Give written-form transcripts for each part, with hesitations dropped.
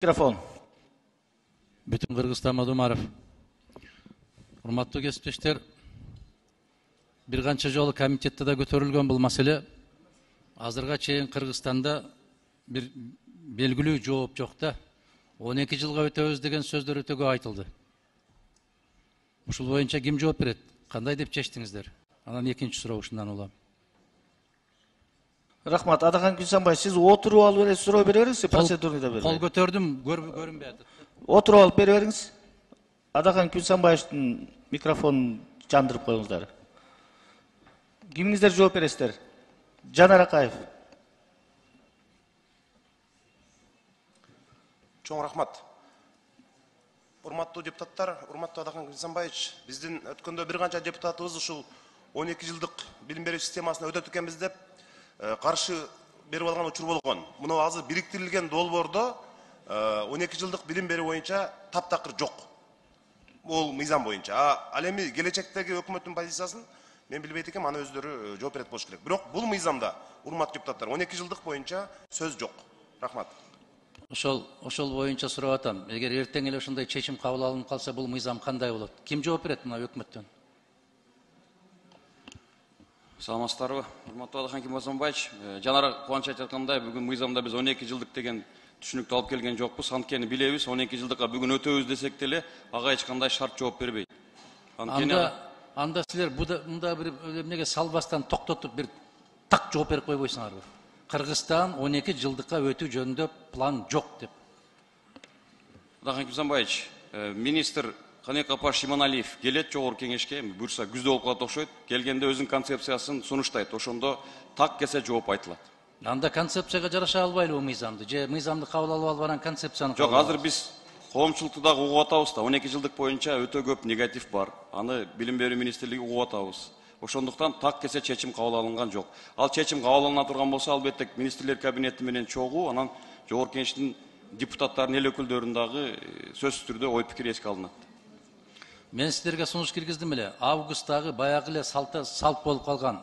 Mikrofon. Bütün Kırgızstan Madumarov. Урматтуу кесиптештер, bir канча жолу комитетте да көтөрүлгөн бул маселе. Азырга чейин Кыргызстанда bir белгилүү жооп жок да. 12 жылга өтөбүз деген сөздөр өтө көп айтылды. Ушул боюнча ким жооп берет? Кандай деп чечтиңиздер? Анан экинчи суроо ушундан улам. Рахмат. Адахан Күнсанбай, сиз отуруп алып эле суроо бере бериңизби? Процедураны да бере. Кол көтөрдүм, көрүнбөй атат. Отуруп алып бере бериңиз. Адахан Күнсанбаевдин микрофонун жандырып коюңуздар. Кимиңиздер жооп бересиздер? Жанар Акаев. Чоң рахмат. Урматтуу депутаттар, урматтуу Адахан Күнсанбаевич, биздин өткөндө бир канча депутатыбыз ушул 12 жылдык билим берүү системасына өтөт экенбиз деп каршы берип алган учур болгон. Муну азыр бириктирилген долбоордо 12 жылдык билим берүү боюнча таптакыр жок. Бул мыйзам боюнча. Ал эми келечектеги өкмөттүн позициясын мен билбейт экенмин, аны өздөрү жооп берет болуш керек. Бирок бул мыйзамда, урматтуу депутаттар, 12 жылдык боюнча сөз жок. Рахмат. Ошол боюнча сурап атам. Эгер эртең эле ошондой чечим кабыл алынып калса, бул мыйзам кандай болот? Ким жооп берет мына өкмөттөн? Саламатсыздарбы, урматтуу Адахан Күнсанбаевич. Жанар Кубаныч айтып аткандай, бүгүн мыйзамда биз 12 жылдык деген түшүнүктү алып келген жокпуз. Анткени билебиз, 12 жылдыкка бүгүн өтөбүз десек деле, ага эч кандай шарт жооп бербейт. Анда силер мында бир эмнеге салбастан токтотуп бир так жооп берип койбойсуңарбы? Кыргызстан 12 жылдыкка өтүү жөнүндө план жок деп. Адахан Күнсанбаевич, министр Канек Апаш Иманалиев келет жогорку кеңешке, буюрса күздө болуп калат окшойт. Келгенде өзүнүн концепциясын сунуштайт. Ошондо так кесе жооп айтылат. Анда концепцияга жараша албайлыбы мыйзамды? Же мыйзамды кабыл алып албаган концепцияны жок, азыр биз коомчулукту дагы угуп атабыз да. 12 жылдык боюнча өтө көп негатив бар. Аны билим берүү министрлиги угуп атабыз. Ошондуктан так кесе чечим кабыл алынган жок. Ал чечим кабыл алына турган болсо, албетте министрлер кабинети менен чогуу, анан жогорку кеңештин депутаттарынын эл өкүлдөрүнүн дагы сөзсүз түрдө ой пикири эске алынат. Мен силерге сунуш киргиздим эле. Августтагы баягы эле салт болуп калган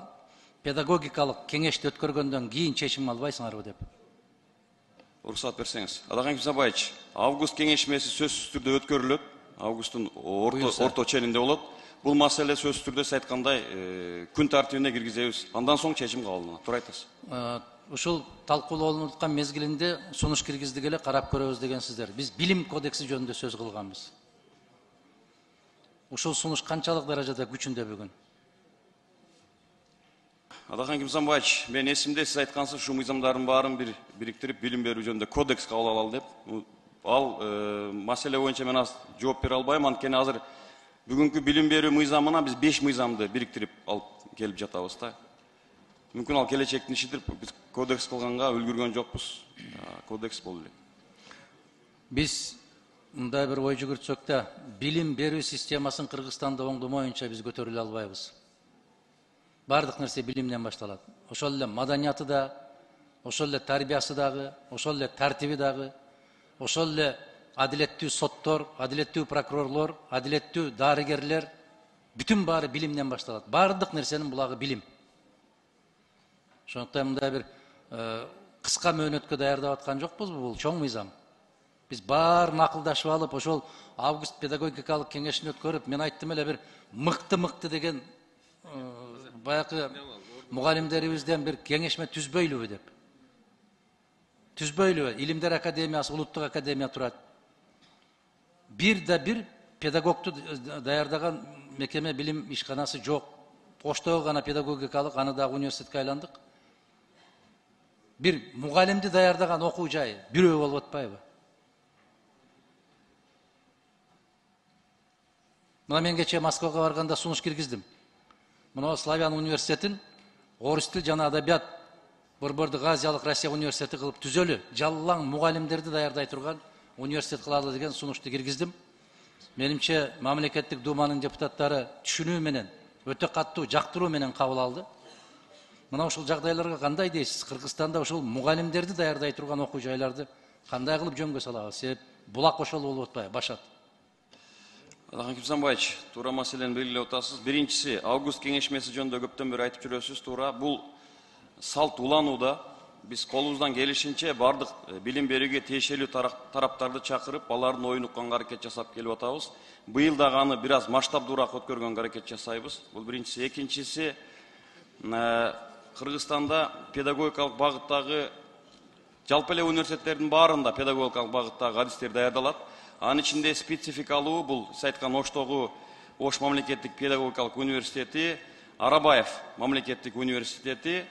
педагогикалык кеңешти өткөргөндөн кийин чечим албайсыңарбы деп. Уруксат берсеңиз. Адахан Күнсанбаевич, август кеңешмеси сөзсүз түрдө өткөрүлөт. Августтун орто ченинде болот. Бул маселе сөзсүз түрдө сиз айткандай күн тартибине киргизебиз. Андан соң чечим кабыл алынат. Туура айтасыз. Ушул талкууланып аткан мезгилинде сунуш киргиздик эле, карап көрөбүз дегенсиздер. Биз билим кодекси жөнүндө сөз кылганбыз. Ушул сунуш канчалык даражада күчүндө бүгүн? Адахан Күнсанбаевич, мен эсимде сиз айткансыз ушу мыйзамдардын баарын бириктирип билим берүү жөнүндө кодекс кабыл алалы деп. Ал маселе боюнча мен азыр жооп бере албайм, анткени азыр бүгүнкү билим берүү мыйзамына биз 5 мыйзамды бириктирип алып келип жатабыз да. Мүмкүн ал келечектин ишидир, биз кодекс кылганга үлгүргөн жокпуз. Кодекс болду эле. Биз мындай бир ой жүгүртсөк да, билим берүү системасын Кыргызстанда оңдомоюнча биз көтөрүлө албайбыз. Бардык нерсе билимден башталат. Ошол эле маданияты да, ошол эле тарбиясы дагы, ошол эле тартиби дагы, ошол эле адилеттүү соттор, адилеттүү прокурорлор, адилеттүү дарыгерлер, бүтүн баары билимден башталат. Бардык нерсенин булагы билим. Ошондуктан мындай бир кыска мөөнөткө даярдап аткан жокпузбу, бул чоң мыйзам. Биз баарын акылдашып алып, ошол август педагогикалык кеңешин өткөрүп, мен айттым эле бир мыкты деген баягы мугалимдерибизден бир кеңешме түзбөйлүбү деп. Түзбөйлүбү, Илимдер академиясы, улуттук академия турат. Бир педагогту даярдаган мекеме билим ишканасы жок. Оштогу гана педагогикалык, аны дагы университетке айландык. Бир мугалимди даярдаган окуу жайы бирөө болуп атпайбы? Мына мен кечээ Москвага барганда сунуш киргиздим. Мына Славян университетин орус тил жана адабият Борбордук Азиялык Россия университети кылып түзөлү, жаллаң мугалимдерди даярдай турган университет кылалы деген сунушту киргиздим. Менимче мамлекеттик думанын депутаттары түшүнүү менен, өтө каттуу жактыруу менен кабыл алды. Мына ушул жагдайларга кандай дейсиз? Кыргызстанда ушул мугалимдерди даярдай турган окуу жайларды кандай кылып жөнгө салабыз? Себеп булак ошол болуп атпайбы, башат. Адахан Күнсанбаевич, туура маселени белгилеп атасыз. Биринчиси, август кеңешмеси жөнүндө көптөн бери айтып жүрөсүз, туура. Бул салт уланууда биз колубуздан келишинче бардык билим берүүгө тиешелүү тараптарды чакырып, алардын оюн укканга аракет жасап келип атабыз. Быйыл дагы аны бир аз масштабдуураак өткөргөнгө аракет жасайбыз. Бул биринчиси. Экинчиси, Кыргызстанда педагогикалык багыттагы жалпы эле университеттердин баарында педагогикалык багыттагы адистер даярдалат. Анын ичинде спецификалуу бул сиз айткан Оштогу Ош мамлекеттик педагогикалык университети, Арабаев мамлекеттик университети,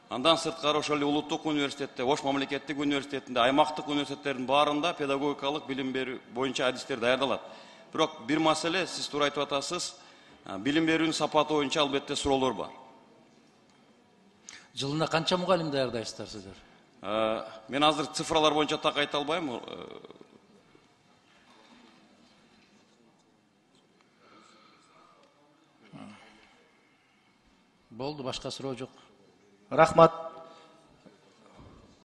андан сырткары ошол эле улуттук университетте, Ош мамлекеттик университетинде, аймактык университеттердин баарында педагогикалык билим берүү боюнча адистер даярдалат. Бирок бир маселе, сиз туура айтып атасыз, билим берүүнүн сапаты боюнча албетте суроолор бар. Жылына канча мугалим даярдайсыздар сиздер? Мен азыр цифралар боюнча так айта албайм. Болду, башка суроо жок. Рахмат.